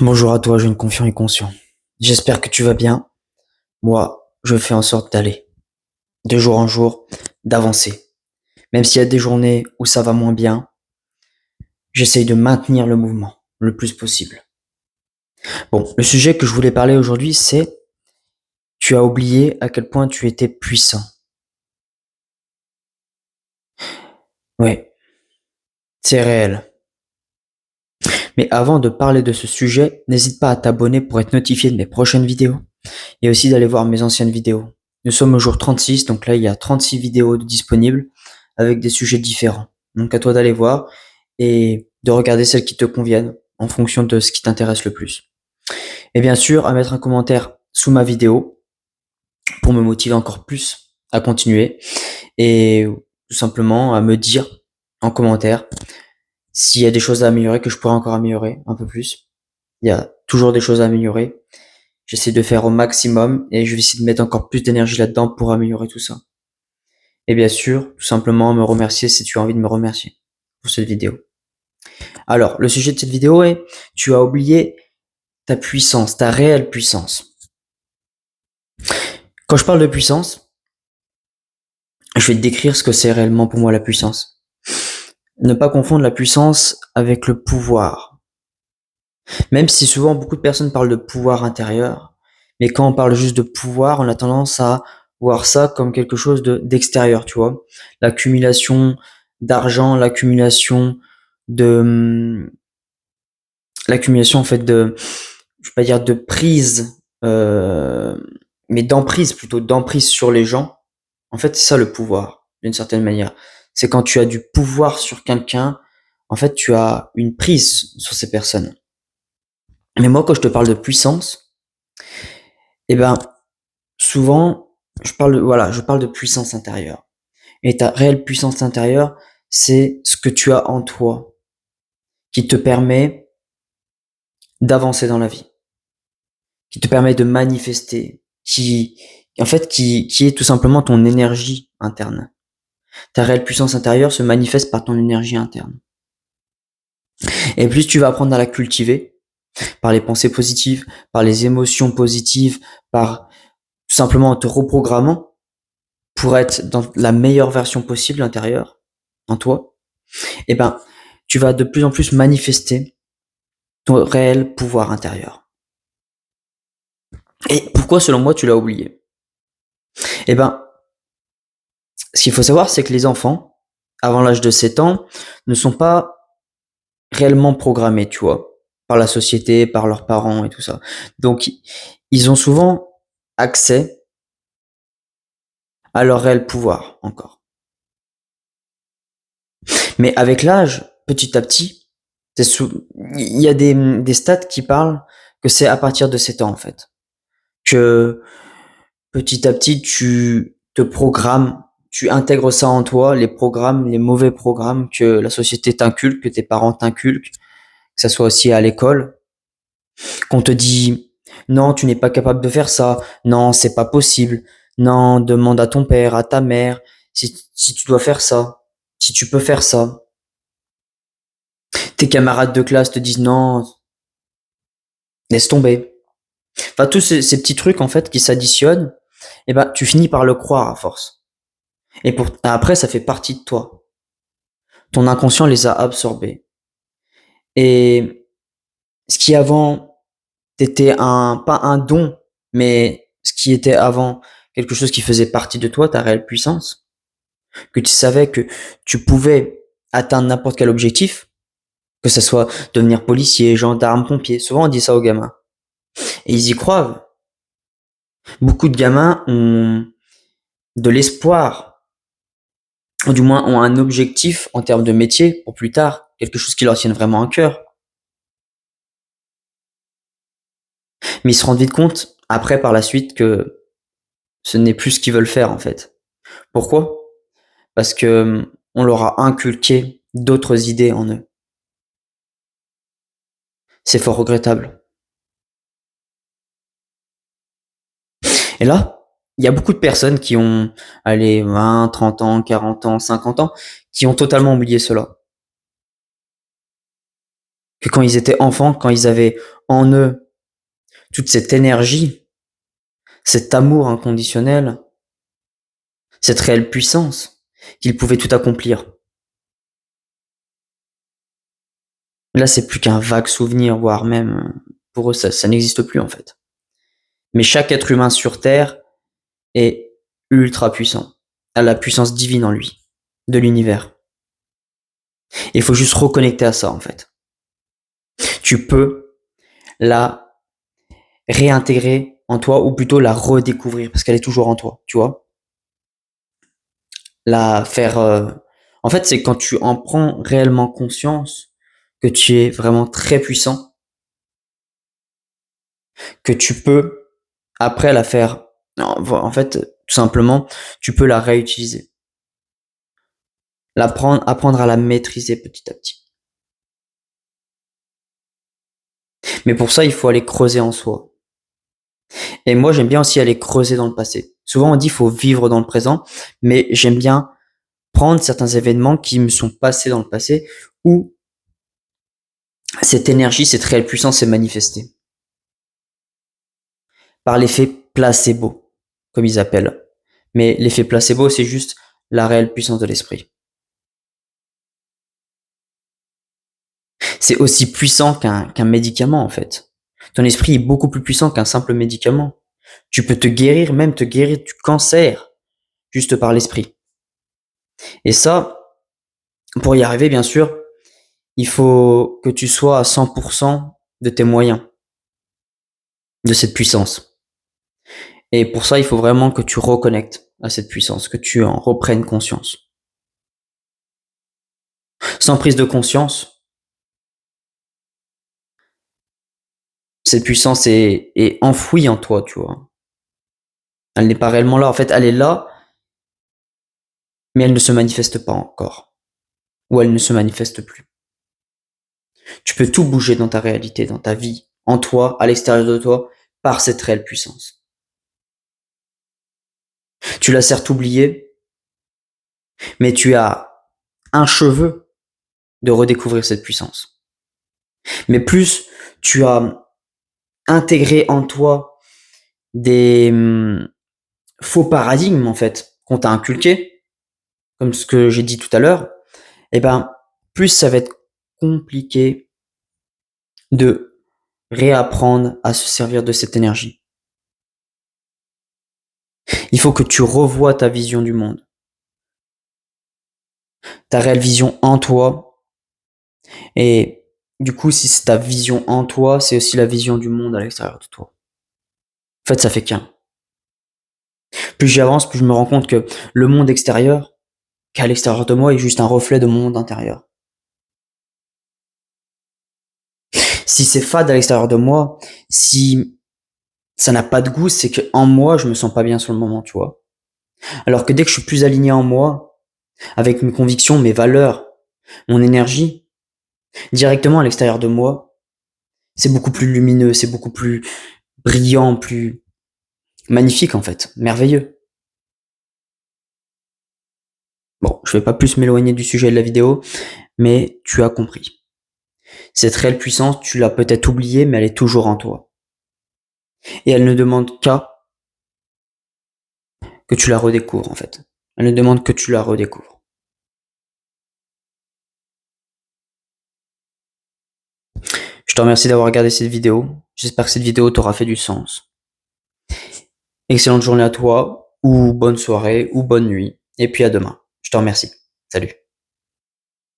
Bonjour à toi, jeune confiant et conscient. J'espère que tu vas bien. Moi, je fais en sorte d'aller, de jour en jour, d'avancer. Même s'il y a des journées où ça va moins bien, j'essaye de maintenir le mouvement le plus possible. Bon, le sujet que je voulais parler aujourd'hui, c'est tu as oublié à quel point tu étais puissant. Ouais, c'est réel. Mais avant de parler de ce sujet, n'hésite pas à t'abonner pour être notifié de mes prochaines vidéos et aussi d'aller voir mes anciennes vidéos. Nous sommes au jour 36, donc là il y a 36 vidéos disponibles avec des sujets différents. Donc à toi d'aller voir et de regarder celles qui te conviennent en fonction de ce qui t'intéresse le plus. Et bien sûr, à mettre un commentaire sous ma vidéo pour me motiver encore plus à continuer et tout simplement à me dire en commentaire s'il y a des choses à améliorer que je pourrais encore améliorer un peu plus. Il y a toujours des choses à améliorer. J'essaie de faire au maximum et je vais essayer de mettre encore plus d'énergie là-dedans pour améliorer tout ça. Et bien sûr, tout simplement me remercier si tu as envie de me remercier pour cette vidéo. Alors, le sujet de cette vidéo est, tu as oublié ta puissance, ta réelle puissance. Quand je parle de puissance, je vais te décrire ce que c'est réellement pour moi la puissance. Ne pas confondre la puissance avec le pouvoir. Même si souvent beaucoup de personnes parlent de pouvoir intérieur, mais quand on parle juste de pouvoir, on a tendance à voir ça comme quelque chose d'extérieur, tu vois. L'accumulation d'argent, de, l'accumulation en fait je vais pas dire de prise, mais d'emprise plutôt, d'emprise sur les gens. En fait, c'est ça le pouvoir, d'une certaine manière. C'est quand tu as du pouvoir sur quelqu'un, en fait, tu as une prise sur ces personnes. Mais moi, quand je te parle de puissance, eh ben, souvent, je parle de puissance intérieure. Et ta réelle puissance intérieure, c'est ce que tu as en toi, qui te permet d'avancer dans la vie, qui te permet de manifester, qui est tout simplement ton énergie interne. Ta réelle puissance intérieure se manifeste par ton énergie interne. Et plus tu vas apprendre à la cultiver, par les pensées positives, par les émotions positives, par tout simplement en te reprogrammant pour être dans la meilleure version possible intérieure, en toi, eh ben, tu vas de plus en plus manifester ton réel pouvoir intérieur. Et pourquoi, selon moi, tu l'as oublié? Eh ben, ce qu'il faut savoir, c'est que les enfants, avant l'âge de 7 ans, ne sont pas réellement programmés, tu vois, par la société, par leurs parents et tout ça. Donc, ils ont souvent accès à leur réel pouvoir encore. Mais avec l'âge, petit à petit, il y a des stats qui parlent que c'est à partir de 7 ans, en fait. Que petit à petit, tu te programmes, tu intègres ça en toi, les programmes, les mauvais programmes que la société t'inculque, que tes parents t'inculquent, que ça soit aussi à l'école, qu'on te dit non, tu n'es pas capable de faire ça, non, c'est pas possible, non, demande à ton père, à ta mère, si tu dois faire ça, si tu peux faire ça. Tes camarades de classe te disent non, laisse tomber. Enfin, tous ces petits trucs, en fait, qui s'additionnent, et ben, tu finis par le croire à force. Après, ça fait partie de toi. Ton inconscient les a absorbés. Et ce qui avant était pas un don, mais ce qui était avant quelque chose qui faisait partie de toi, ta réelle puissance, que tu savais que tu pouvais atteindre n'importe quel objectif, que ce soit devenir policier, gendarme, pompier. Souvent, on dit ça aux gamins. Et ils y croient. Beaucoup de gamins ont de l'espoir, ou du moins ont un objectif en termes de métier pour plus tard, quelque chose qui leur tienne vraiment à cœur. Mais ils se rendent vite compte, après, par la suite, que ce n'est plus ce qu'ils veulent faire, en fait. Pourquoi? Parce que on leur a inculqué d'autres idées en eux. C'est fort regrettable. Et là, il y a beaucoup de personnes qui ont, allez, 20, 30 ans, 40 ans, 50 ans, qui ont totalement oublié cela. que quand ils étaient enfants, quand ils avaient en eux toute cette énergie, cet amour inconditionnel, cette réelle puissance, qu'ils pouvaient tout accomplir. Là, c'est plus qu'un vague souvenir, voire même, pour eux, ça n'existe plus en fait. Mais chaque être humain sur Terre est ultra puissant, a la puissance divine en lui, de l'univers. Il faut juste reconnecter à ça en fait. Tu peux la réintégrer en toi, ou plutôt la redécouvrir, parce qu'elle est toujours en toi, tu vois. La faire... En fait, c'est quand tu en prends réellement conscience que tu es vraiment très puissant, que tu peux après la faire... En fait, tout simplement, tu peux la réutiliser. Apprendre à la maîtriser petit à petit. Mais pour ça, il faut aller creuser en soi. Et moi, j'aime bien aussi aller creuser dans le passé. Souvent, on dit qu'il faut vivre dans le présent, mais j'aime bien prendre certains événements qui me sont passés dans le passé où cette énergie, cette réelle puissance s'est manifestée. Par l'effet placebo, comme ils appellent. Mais l'effet placebo, c'est juste la réelle puissance de l'esprit. C'est aussi puissant qu'un médicament, en fait. Ton esprit est beaucoup plus puissant qu'un simple médicament. Tu peux te guérir, même te guérir du cancer, juste par l'esprit. Et ça, pour y arriver, bien sûr, il faut que tu sois à 100% de tes moyens, de cette puissance. Et pour ça, il faut vraiment que tu reconnectes à cette puissance, que tu en reprennes conscience. Sans prise de conscience, cette puissance est enfouie en toi, tu vois. Elle n'est pas réellement là. En fait, elle est là, mais elle ne se manifeste pas encore. Ou elle ne se manifeste plus. Tu peux tout bouger dans ta réalité, dans ta vie, en toi, à l'extérieur de toi, par cette réelle puissance. Tu l'as certes oublié, mais tu as un cheveu de redécouvrir cette puissance. Mais plus tu as intégré en toi des faux paradigmes, en fait, qu'on t'a inculqués, comme ce que j'ai dit tout à l'heure, et ben, plus ça va être compliqué de réapprendre à se servir de cette énergie. Il faut que tu revoies ta vision du monde, ta réelle vision en toi, et du coup, si c'est ta vision en toi, c'est aussi la vision du monde à l'extérieur de toi. En fait, ça fait qu'un. Plus j'y avance, plus je me rends compte que le monde extérieur, qu'à l'extérieur de moi, est juste un reflet de mon monde intérieur. Si c'est fade à l'extérieur de moi, si ça n'a pas de goût, c'est que en moi, je me sens pas bien sur le moment, tu vois. Alors que dès que je suis plus aligné en moi, avec mes convictions, mes valeurs, mon énergie, directement à l'extérieur de moi, c'est beaucoup plus lumineux, c'est beaucoup plus brillant, plus magnifique en fait, merveilleux. Bon, je vais pas plus m'éloigner du sujet de la vidéo, mais tu as compris. Cette réelle puissance, tu l'as peut-être oubliée, mais elle est toujours en toi. Et elle ne demande qu'à que tu la redécouvres en fait. Elle ne demande que tu la redécouvres. Je te remercie d'avoir regardé cette vidéo. J'espère que cette vidéo t'aura fait du sens. Excellente journée à toi, ou bonne soirée, ou bonne nuit. Et puis à demain. Je te remercie. Salut.